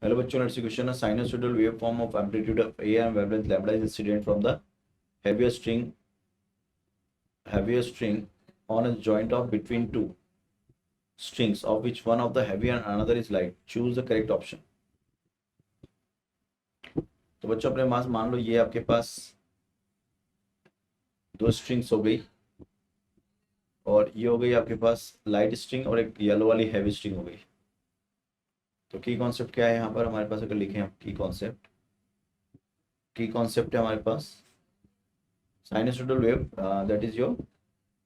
Hello बच्चों, let's see question. A sinusoidal waveform of amplitude of a and wavelength lambda is incident from the heavier string on a joint of between two strings of which one of the heavy and another is light. Choose the correct option. तो बच्चों अपने पास मान लो ये आपके पास दो strings हो गई और ये हो गई आपके पास लाइट स्ट्रिंग और एक येलो वाली हैवी स्ट्रिंग हो गई। तो की कॉन्सेप्ट क्या है यहाँ पर हमारे पास? अगर लिखें हम की कॉन्सेप्ट है हमारे पास sinusoidal wave, that is your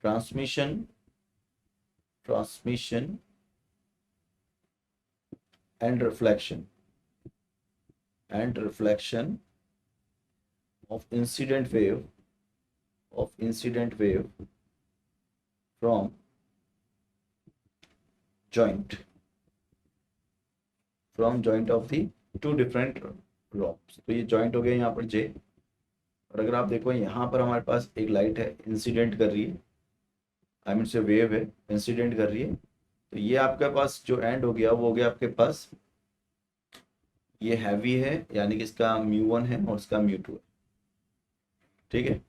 transmission and reflection of incident wave from joint of the two different rods। तो ये जॉइंट हो गया यहाँ पर J, और अगर आप देखो यहाँ पर हमारे पास एक लाइट है इंसिडेंट कर रही है, आई मीन से वेव है इंसिडेंट कर रही है। तो ये आपके पास जो एंड हो गया वो हो गया आपके पास ये हैवी है, यानी कि इसका μ1 है और इसका μ2 है। ठीक है,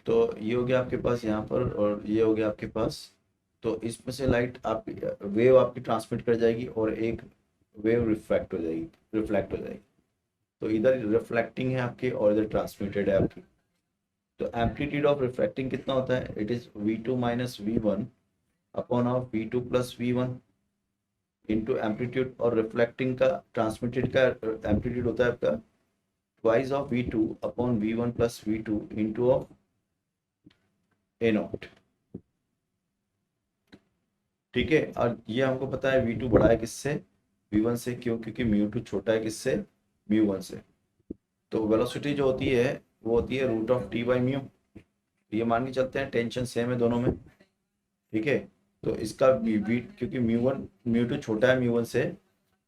तो ये हो गया आपके पास यहाँ पर और ये हो गया आपके पास। तो इसमें से लाइट आप वेव आपकी ट्रांसमिट कर जाएगी और एक वेव रिफ्लेक्ट हो जाएगी। तो इधर रिफ्लेक्टिंग है आपकी और इधर ट्रांसमिटेड है आपकी। तो एम्पलीट्यूड ऑफ रिफ्लेक्टिंग कितना होता है? It is v2 minus v1 upon of v2 plus v1 into amplitude, और रिफ्लेक्टिंग का ट्रांसमिटेड का एम्पलीट्यूड होता है आपका twice of v2 upon v1 plus v2 into of a not. ठीक है, और ये हमको पता है v2 बड़ा है किससे? v1 से। क्यों? क्योंकि μ2 छोटा है किससे? μ1 से। तो वेलोसिटी जो होती है वो होती है root of t by mu. ये मान के चलते हैं टेंशन सेम है दोनों में। ठीक है, तो इसका क्योंकि μ2 छोटा है μ1 से,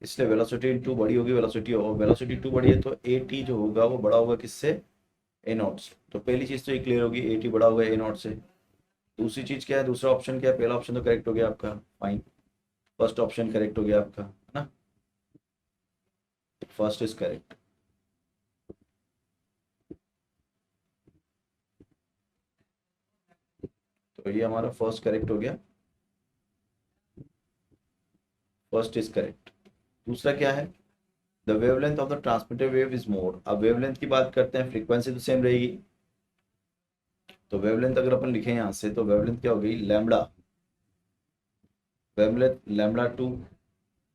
इसलिए वेलोसिटी टू बड़ी होगी वेलोसिटी, और वेलोसिटी टू बड़ी है तो at जो होगा वो बड़ा होगा किससे? a नॉट से। तो पहली चीज़ तो ये क्लियर होगी, at बड़ा होगा a नॉट से। दूसरी चीज़ क्या है? दूसरा ऑप्शन क्या है? पहला ऑप्शन तो करेक्ट हो गया आपका, फाइन। फर्स्ट ऑप्शन करेक्ट हो गया आपका, है ना? First is correct. तो ये हमारा फर्स्ट करेक्ट हो गया, फर्स्ट इज करेक्ट। दूसरा क्या है? The wavelength of the transmitted wave is more. अब वेवलेंथ की बात करते हैं, फ्रीक्वेंसी तो सेम रहेगी। तो वेवलेंथ अगर अपन लिखें यहाँ से तो वेवलेंथ क्या हो गई? Lambda, wavelength λ2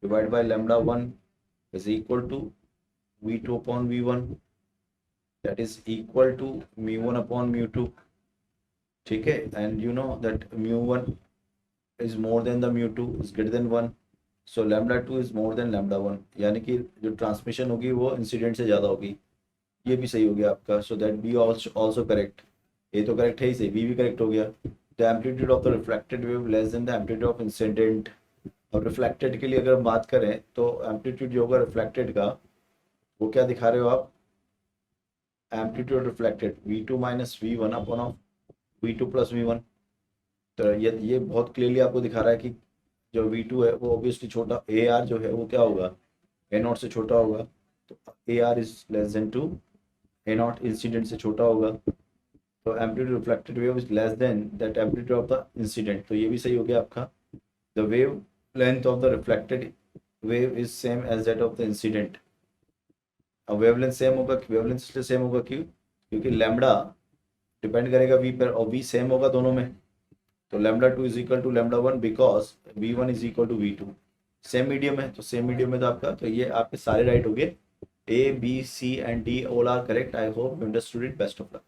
divide by λ1 is equal to v2 upon v1, that is equal to μ1 upon μ2। ठीक है, and you know that μ1 is more than the μ2 is greater than 1, so λ2 is more than λ1, यानी कि जो transmission होगी वो incident से ज़्यादा होगी। ये भी सही हो गया आपका, so that B also correct। ये तो करेक्ट है ही सही, B भी करेक्ट हो गया। The amplitude of the reflected wave less than the amplitude of incident. और रिफ्लेक्टेड के लिए अगर हम बात करें तो एम्पलीट्यूड जो होगा रिफ्लेक्टेड का वो क्या दिखा रहे हो आप? Amplitude reflected v2 minus v1 upon of v2 plus v1। तो ये बहुत क्लियरली आपको दिखा रहा है कि जो v2 है वो ऑब्वियसली छोटा, ar जो है वो क्या होगा? a नॉट से छोटा होगा। तो ar is less than to a naught, incident से छोटा होगा। तो amplitude reflected wave is less than that amplitude of the incident. तो ये भी सही हो गया आपका। The wave length of the reflected wave is same as that of the incident. अब वेवलेंथ सेम होगा, वेवलेंथ इसलिए सेम होगा क्योंकि लैम्बडा डिपेंड करेगा v पर और v सेम होगा दोनों में। तो λ2 is equal to λ1 because v1 is equal to v2। Same medium है, तो सेम मीडियम में तो आपका, तो ये आपके सारे राइट हो गए। A, B, C and D all are correct. I hope you understood it. Best of luck.